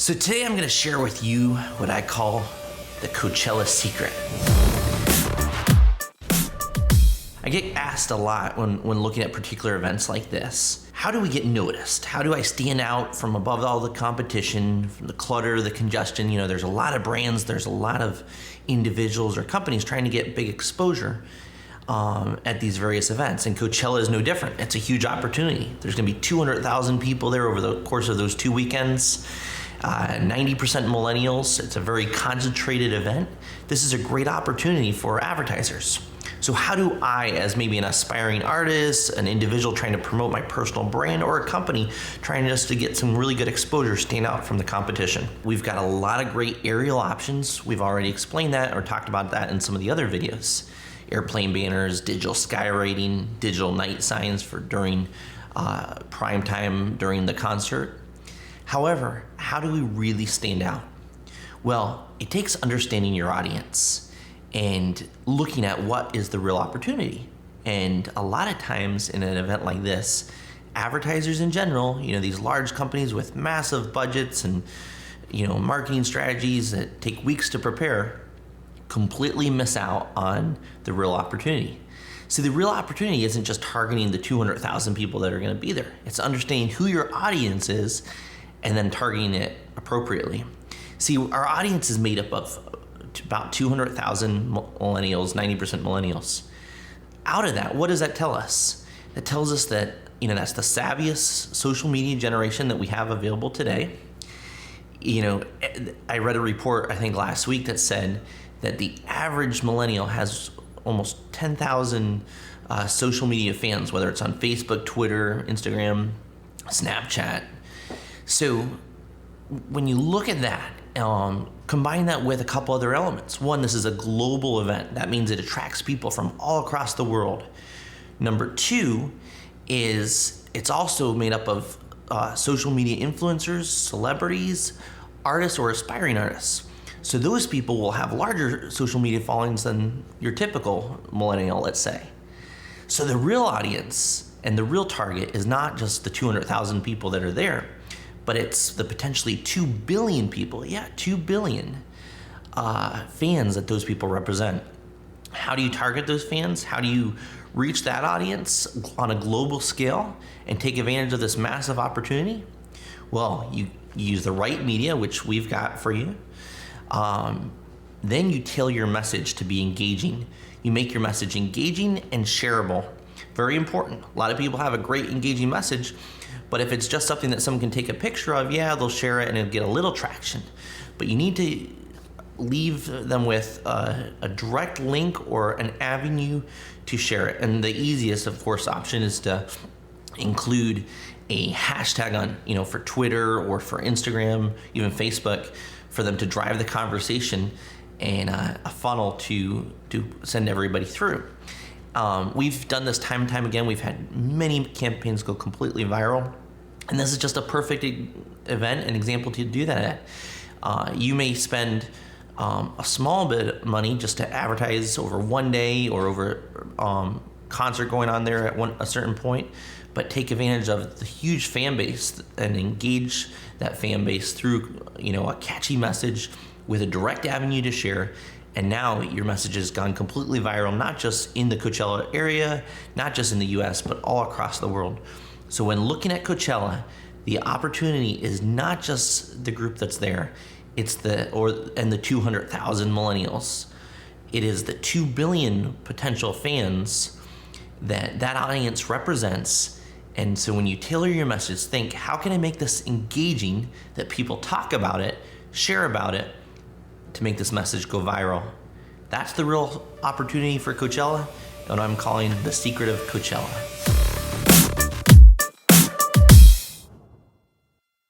So today I'm going to share with you what I call the Coachella Secret. I get asked a lot when looking at particular events like this. How do we get noticed? How do I stand out from above all the competition, from the clutter, the congestion? You know, there's a lot of brands, there's a lot of individuals or companies trying to get big exposure at these various events, and Coachella is no different. It's a huge opportunity. There's going to be 200,000 people there over the course of those 2 weekends. 90% millennials. It's a very concentrated event. This is a great opportunity for advertisers. So how do I, as maybe an aspiring artist, an individual trying to promote my personal brand, or a company trying just to get some really good exposure, stand out from the competition? We've got a lot of great aerial options. We've already explained that or talked about that in some of the other videos. Airplane banners, digital skywriting, digital night signs for during prime time during the concert. However, how do we really stand out? Well, it takes understanding your audience and looking at what is the real opportunity. And a lot of times in an event like this, advertisers in general, these large companies with massive budgets and, marketing strategies that take weeks to prepare, completely miss out on the real opportunity. So the real opportunity isn't just targeting the 200,000 people that are going to be there. It's understanding who your audience is and then targeting it appropriately. See, our audience is made up of about 200,000 millennials, 90% millennials. Out of that, what does that tell us? It tells us that, that's the savviest social media generation that we have available today. I read a report, I think last week, that said that the average millennial has almost 10,000 social media fans, whether it's on Facebook, Twitter, Instagram, Snapchat. So when you look at that, combine that with a couple other elements. One, this is a global event. That means it attracts people from all across the world. Number two is it's also made up of social media influencers, celebrities, artists, or aspiring artists. So those people will have larger social media followings than your typical millennial, let's say. So the real audience and the real target is not just the 200,000 people that are there, but it's the potentially 2 billion people, 2 billion fans that those people represent. How do you target those fans? How do you reach that audience on a global scale and take advantage of this massive opportunity? Well, you use the right media, which we've got for you. Then you tailor your message to be engaging. You make your message engaging and shareable. Very important. A lot of people have a great engaging message, but if it's just something that someone can take a picture of, they'll share it and it'll get a little traction. But you need to leave them with a direct link or an avenue to share it. And the easiest, of course, option is to include a hashtag on, for Twitter or for Instagram, even Facebook, for them to drive the conversation and a funnel to send everybody through. We've done this time and time again. We've had many campaigns go completely viral, and this is just a perfect event, an example to do that at. You may spend a small bit of money just to advertise over one day or over concert going on there at a certain point, but take advantage of the huge fan base and engage that fan base through a catchy message with a direct avenue to share. And now your message has gone completely viral, not just in the Coachella area, not just in the US, but all across the world. So when looking at Coachella, the opportunity is not just the group that's there, it's the 200,000 millennials. It is the 2 billion potential fans that audience represents. And so when you tailor your message, think, how can I make this engaging that people talk about it, share about it, to make this message go viral? That's the real opportunity for Coachella, and I'm calling the secret of Coachella.